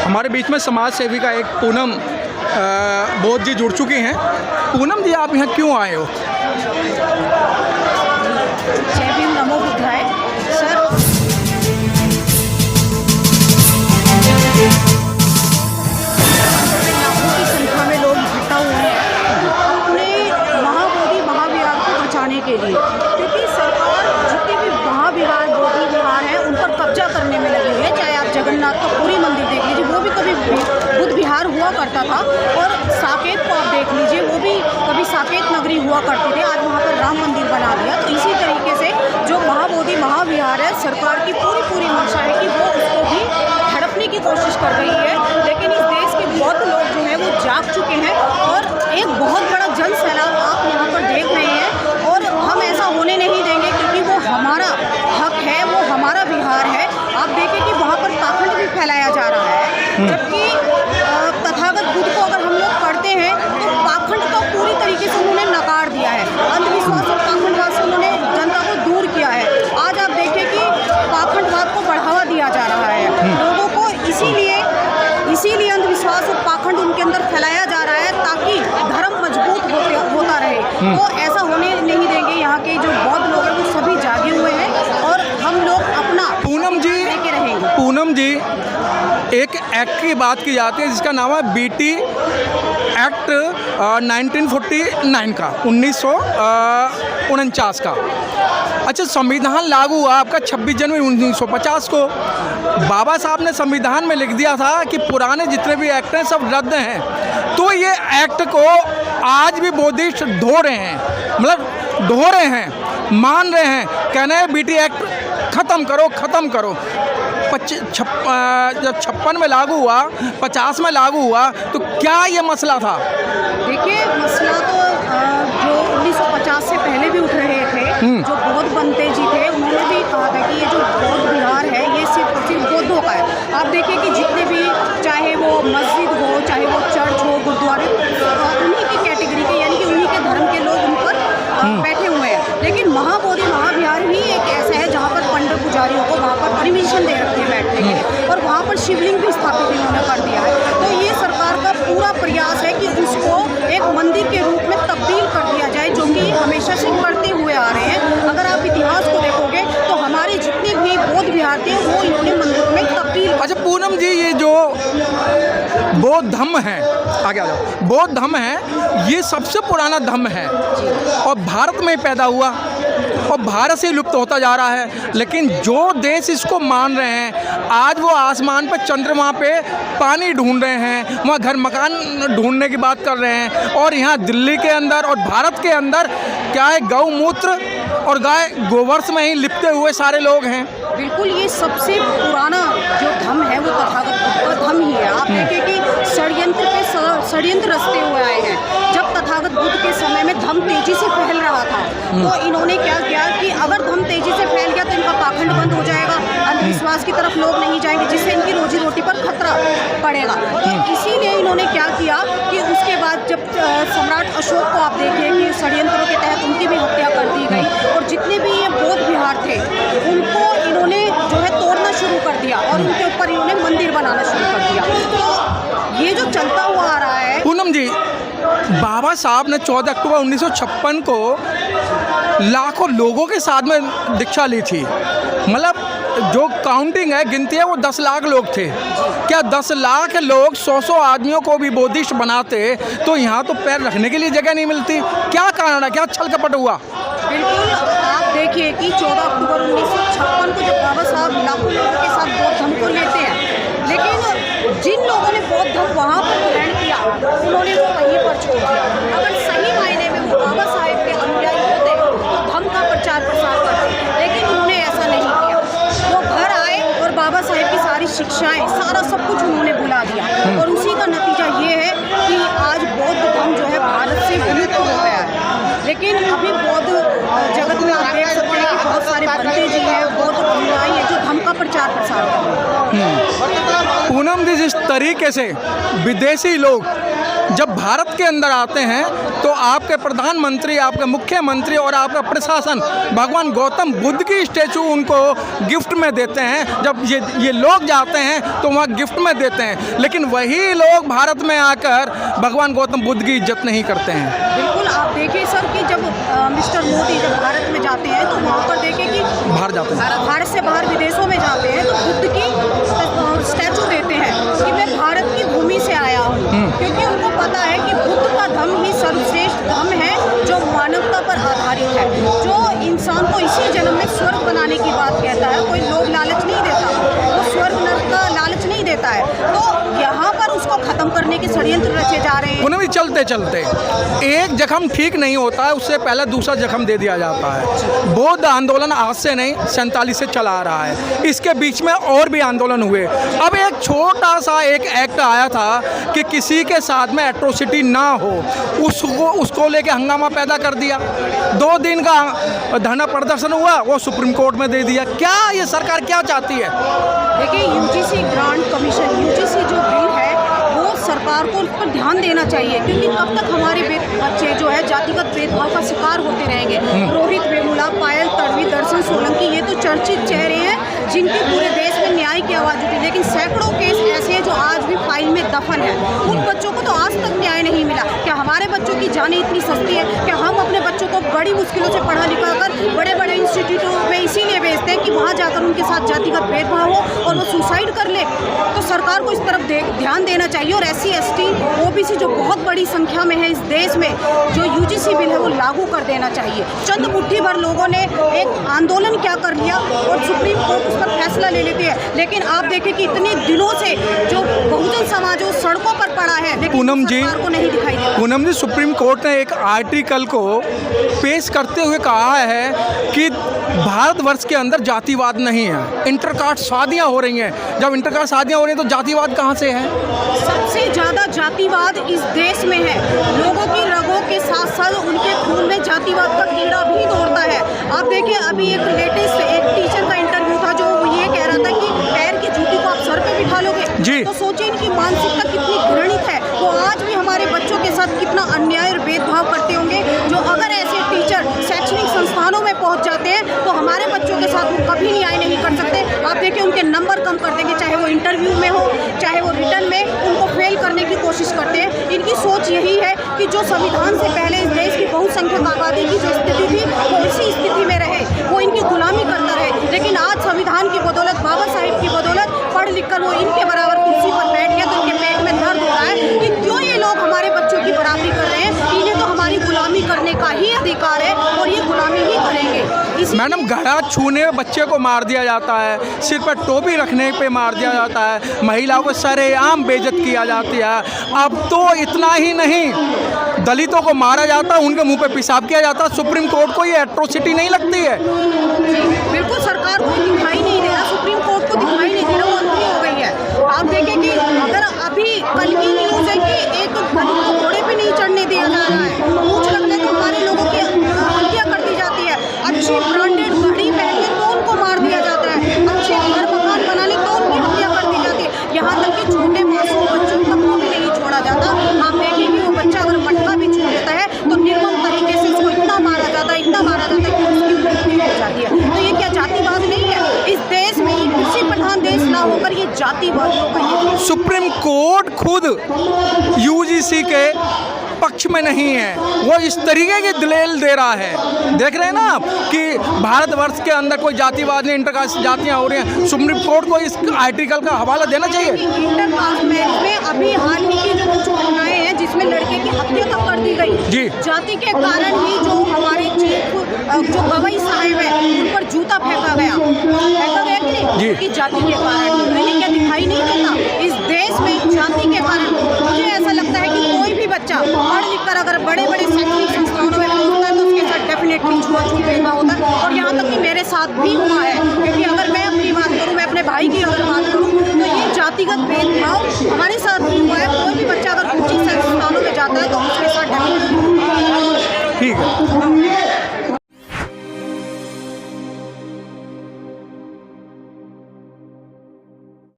हमारे बीच में समाज सेविका एक पूनम बोध जी जुड़ चुकी हैं। पूनम जी, आप यहाँ क्यों आए हो? जय भीम, नमो बुद्धाय। सर, लाखों की संख्या में लोग इकट्ठा हुए हैं अपने महाबोधि महाविहार को बचाने के लिए, क्योंकि सरकार जितने भी महाविहार बोधि विहार हैं उन पर कब्जा करने में लगी है। चाहे आप जगन्नाथ का पूरी मंदिर देख लीजिए, वो भी कभी बुद्ध विहार हुआ करता था, और साकेत को आप देख लीजिए, वो भी कभी साकेत नगरी हुआ करती थी, आज वहाँ पर राम मंदिर बना दिया। तो इसी तरीके से जो महाबोधि महाविहार है, सरकार की पूरी मंशा है कि वो उसको भी हड़पने की कोशिश कर रही है। लेकिन इस देश के बहुत लोग जो हैं वो जाग चुके हैं, और एक बहुत बड़ा जन सैलाब आप यहाँ पर देख रहे हैं, और हम ऐसा होने नहीं देंगे, क्योंकि वो हमारा हक है, वो हमारा विहार है। आप देखें कि वहाँ पर पाखंड भी फैलाया जा रहा है, जबकि तथागत बुद्ध को अगर हम लोग पढ़ते हैं तो पाखंड का पूरी तरीके से उन्होंने नकार दिया है। अंधविश्वास और पाखंडवाद से उन्होंने जनता को दूर किया है। आज आप देखें कि पाखंडवाद को बढ़ावा दिया जा रहा है लोगों को, इसीलिए अंधविश्वास और पाखंड उनके अंदर फैलाया जा रहा है, ताकि धर्म मजबूत होता रहे। तो ऐसा होने नहीं देंगे। यहाँ के जो बौद्ध लोग हैं वो सभी जागे हुए हैं, और हम लोग अपना पूनम जी लेके रहेंगे। पूनम जी, एक एक्ट की बात की जाती है जिसका नाम है बीटी एक्ट 1949 का, 1949 का। अच्छा, संविधान लागू हुआ आपका 26 जनवरी 1950 को। बाबा साहब ने संविधान में लिख दिया था कि पुराने जितने भी एक्ट हैं सब रद्द हैं। तो ये एक्ट को आज भी बोधिस्ट ढो रहे हैं, मतलब ढो रहे हैं, मान रहे हैं, कहना है बीटी एक्ट ख़त्म करो, ख़त्म करो। जब 56 में लागू हुआ, 50 में लागू हुआ, तो क्या ये मसला था? देखिए, मसला तो जो 1950 से पहले भी उठ रहे थे, जो बौद्ध बनते जी थे, उन्होंने भी कहा था कि ये जो बौद्ध विहार है ये सिर्फ बौद्धों का है। आप देखिए कि जितने भी, चाहे वो मस्जिद हो, चाहे वो चर्च हो, गुरुद्वारे, उन्हीं की कैटेगरी के, यानी कि उन्हीं के धर्म के लोग उन पर बैठे हुए हैं। लेकिन महाबोधि महाविहार ही एक ऐसा है जहाँ पर पंडित पुजारियों को वहाँ पर परमिशन दे रखते हैं बैठने के लिए, और वहाँ पर शिवलिंग भी स्थापित इन्होंने कर दिया है। तो ये सरकार का पूरा प्रयास है कि उसको एक मंदिर के रूप में तब्दील कर दिया जाए, जो कि हमेशा से करते हुए आ रहे हैं। अगर आप इतिहास को देखोगे तो हमारे जितने भी बौद्ध विहार थे वो इन्होंने मंदिरों में तब्दील। अच्छा पूनम जी, ये जो बौद्ध धम्म है, आगे आ जाओ, बौद्ध धम्म है, ये सबसे पुराना धम्म है और भारत में पैदा हुआ और भारत से लुप्त होता जा रहा है। लेकिन जो देश इसको मान रहे हैं, आज वो आसमान पर, चंद्रमा पे पानी ढूंढ रहे हैं, वहाँ घर मकान ढूंढने की बात कर रहे हैं, और यहाँ दिल्ली के अंदर और भारत के अंदर क्या है, गौमूत्र और गाय गोबर में ही लिपटे हुए सारे लोग हैं। बिल्कुल, ये सबसे पुराना जो धम्म है वो तथागत बुद्ध का धम्म ही है। आप देखें कि षड्यंत्र पे षड्यंत्र रचते हुए आए हैं। जब तथागत बुद्ध के समय में धम्म तेजी से फैल रहा था, तो इन्होंने क्या किया कि अगर धम्म तेजी से फैल गया तो इनका पाखंड बंद हो जाएगा, अंधविश्वास की तरफ लोग नहीं जाएंगे, जिससे इनकी रोजी रोटी पर खतरा पड़ेगा। तो इसीलिए इन्होंने क्या किया कि उसके बाद जब सम्राट अशोक को आप देखिए कि षड्यंत्रों के तहत उनकी भी हत्या कर दी गई, और जितने भी ये बौद्ध विहार थे उनको इन्होंने जो है तोड़ना शुरू कर दिया, और उनके ऊपर इन्होंने मंदिर बनाना शुरू कर दिया। तो ये जो चलता हुआ आ रहा है। पूनम जी, बाबा साहब ने 14 अक्टूबर 1956 को लाखों लोगों के साथ में दीक्षा ली थी। मतलब जो काउंटिंग है, गिनती है, वो 10 लाख लोग थे। क्या 10 लाख लोग 100 आदमियों को भी बोधिस्ट बनाते तो यहाँ तो पैर रखने के लिए जगह नहीं मिलती? क्या कारण है, क्या छल कपट हुआ? बिल्कुल, आप देखिए कि 14 अक्टूबर 1956 को जब बाबा साहब लाखों लोगों के साथ बौद्ध धम्म को लेते हैं, लेकिन जिन लोगों ने बौद्ध धम्म वहाँ पर ग्रहण किया उन्होंने वो वहीं पर छोड़ दिया। अगर सही मायने में वो बाबा साहेब के अनुयायी होते तो धम्म का प्रचार प्रसार करते, लेकिन उन्होंने ऐसा नहीं किया। वो घर आए और बाबा साहेब की सारी शिक्षाएं, सारा सब कुछ उन्होंने भुला दिया, और उसी का नतीजा ये है कि आज बौद्ध धम्म जो है भारत से विलुप्त हो गया है। लेकिन अभी बौद्ध जगत में आप देख सकते हैं कि बहुत सारे बनते जी हैं, बौद्ध अनुयायी हैं जो धम्म का प्रचार प्रसार कर रहे हैं। पूनम जी, जिस तरीके से विदेशी लोग जब भारत के अंदर आते हैं तो आपके प्रधानमंत्री, आपके मुख्यमंत्री और आपका प्रशासन भगवान गौतम बुद्ध की स्टैचू उनको गिफ्ट में देते हैं। जब ये लोग जाते हैं तो वहाँ गिफ्ट में देते हैं, लेकिन वही लोग भारत में आकर भगवान गौतम बुद्ध की इज्जत नहीं करते हैं। बिल्कुल, आप देखिए सर कि जब मिस्टर मोदी जब भारत में जाते हैं तो वहाँ पर देखें कि बाहर जाते हैं, भारत से बाहर विदेशों में जाते हैं तो बुद्ध की स्टैचू देते हैं कि मैं भारत की भूमि से आया हूँ, क्योंकि उनको पता है कि बुद्ध का धर्म ही सर्वश्रेष्ठ धर्म है जो मानवता पर आधारित है, जो इंसान को इसी जन्म में स्वर्ग बनाने की बात कहता है। कोई लोभ लालच नहीं देता, वो स्वर्ग नरक का लालच नहीं देता है। तो यहाँ पर उसको खत्म करने के षड्यंत्र रचे जा रहे हैं। उन्हें भी चलते चलते एक जख्म ठीक नहीं होता है, उससे पहले दूसरा जख्म दे दिया जाता है। बौद्ध आंदोलन आज से नहीं 47 से चला आ रहा है, इसके बीच में और भी आंदोलन हुए। अब एक छोटा सा एक एक्ट आया था कि किसी के साथ में एट्रोसिटी ना हो, उसको लेके हंगामा पैदा कर दिया। 2 दिन का धरना प्रदर्शन हुआ, वो सुप्रीम कोर्ट में दे दिया। क्या ये सरकार क्या चाहती है? देखिए, यूजीसी ग्रांट कमीशन, यूजीसी जो बिल है वो सरकार को उस पर ध्यान देना चाहिए, क्योंकि कब तक हमारे बच्चे जो है जातिगत भेदभाव का शिकार होते रहेंगे। रोहित वेमुला, पायल तड़वी, दर्शन सोलंकी, ये तो चर्चित चेहरे हैं जिनकी पूरे देश में न्याय की आवाज़ उठी, लेकिन सैकड़ों केस ऐसे हैं जो आज भी फाइल में दफन है। उन बच्चों को तो आज तक न्याय नहीं मिला। क्या हमारे बच्चों की जानें इतनी सस्ती है? क्या हम अपने बच्चों को बड़ी मुश्किलों से पढ़ा लिखा कर बड़े बड़े इंस्टीट्यूटों में इसीलिए भेजते हैं कि वहाँ जाकर उनके साथ जातिगत भेदभाव हो और वो सुसाइड कर ले? तो सरकार को इस तरफ ध्यान देना चाहिए और SC ST OBC जो बहुत बड़ी संख्या में है इस देश में, जो यूजीसी बिल है वो लागू कर देना चाहिए। चंद मुट्ठी भर लोगों ने एक आंदोलन क्या कर लिया और सुप्रीम कोर्ट उस पर फैसला ले लेती है, लेकिन आप देखें कि इतने दिनों से जो बहुजन समाज वो सड़कों पर पड़ा है, लेकिन सरकार को नहीं दिखाई देता। पूनम जी, सुप्रीम कोर्ट ने एक आर्टिकल को पेश करते हुए कहा है कि भारतवर्ष के अंदर जातिवाद नहीं है, इंटरकास्ट शादियाँ हो रही हैं। जब इंटरकास्ट शादियाँ हो रही हैं तो जातिवाद कहाँ से है? सबसे ज़्यादा जातिवाद इस देश में है। लोगों की रगों के साथ साथ उनके खून में जातिवाद का कीड़ा भी दौड़ता है। आप देखिए, अभी एक लेटेस्ट एक टीचर का इंटरव्यू था जो ये कह रहा था कि पैर की जूती को आप सर पे बिठा लोगे जी। तो सोचिए इनकी मानसिकता कितनी घृणित है। वो आज भी हमारे बच्चों के साथ कितना अन्याय और भेदभाव करते होंगे, जो अगर ऐसे टीचर शैक्षणिक संस्थानों में पहुंच जाते हैं तो हमारे बच्चों के साथ वो कभी न्याय नहीं कर सकते। आप देखिए, उनके नंबर कम कर देंगे, चाहे वो इंटरव्यू में हो चाहे वो रिटर्न में, उनको फेल करने की कोशिश करते हैं। इनकी सोच यही है कि जो संविधान से पहले इस देश की बहुसंख्यक आबादी की जो स्थिति थी वो इसी स्थिति में रहे, वो इनकी गुलामी करता रहे। लेकिन आज संविधान की बदौलत, बाबा साहिब की बदौलत पढ़ लिख कर वो इनके बराबर कुर्सी पर बैठ गया, तो इनके पेट में दर्द हो रहा है कि क्यों ये लोग हमारे बच्चों की बराबरी कर रहे हैं। इन्हें तो हमारी गुलामी करने का ही अधिकार है और ये गुलामी ही करेंगे। मैडम, घड़ा छूने में बच्चे को मार दिया जाता है, सिर पर टोपी रखने पे मार दिया जाता है, महिलाओं को सरेआम बेइज्जत किया जाती है। अब तो इतना ही नहीं, दलितों को मारा जाता है, उनके मुंह पे पेशाब किया जाता है। सुप्रीम कोर्ट को ये एट्रोसिटी नहीं लगती है? बिल्कुल, सरकार को दिखाई नहीं दे रहा, सुप्रीम कोर्ट को दिखाई नहीं दे रहा, वो अंधी हो गई है। आप देखें कि अगर अभी कल की न्यूज़ है कि एक दलित को घोड़े पे नहीं चढ़ने दिया जा रहा है, पूछ लगने तो हमारे लोगों की हत्या कर दी जाती है। अच्छी ब्रांडेड घड़ी पहनने तो उनको मार दिया जाता है, अच्छे घर मकान बनाने तो उनकी हत्या कर दी जाती है। यहाँ तक कि छोटे मासूम बच्चों का भी नहीं छोड़ा जाता। आप देखें कि वो बच्चा अगर मटका भी छू लेता है तो निर्मम तरीके से उसको इतना मारा जाता है, इतना मारा जाता है कि उसकी मृत्यु हो जाती है। तो ये क्या जातिवाद नहीं है? इस देश में ये कृषि प्रधान देश ना होकर ये जातिवादियों का ये सुप्रीम कोर्ट खुद यूजीसी के पक्ष में नहीं है, वो इस तरीके की दलील दे रहा है। देख रहे हैं ना आप कि भारतवर्ष के अंदर कोई जातिवाद नहीं, इंटरकास्ट जातियाँ हो रही हैं। सुप्रीम कोर्ट को इस आर्टिकल का हवाला देना चाहिए। इंटरकास्ट मैरिज में अभी हाल ही की जो कुछ घटनाएं हैं जिसमें लड़के की हत्या तक कर दी गई जी, जाति के कारण ही। जो हमारे चीफ जो गवाही साहिब है उन पर जूता फेंका गया कि नहीं कि जाति के कारण। इन्हें क्या दिखाई नहीं देता? इस देश में जाति के कारण मुझे ऐसा लगता है कि कोई भी बच्चा पढ़ लिख कर अगर बड़े बड़े शैक्षणिक संस्थानों में पहुंचता है तो उसके साथ डेफिनेटली छुआछूत भेदभाव होता है। और यहाँ तक कि मेरे साथ भी हुआ है, क्योंकि अगर मैं अपनी बात करूँ, मैं अपने भाई की अगर बात करूँ, तो ये जातिगत भेदभाव हमारे साथ भी हुआ है। कोई भी बच्चा अगर ऊंची संस्थानों में जाता है तो उसके साथ डेफिनेटली ठीक है।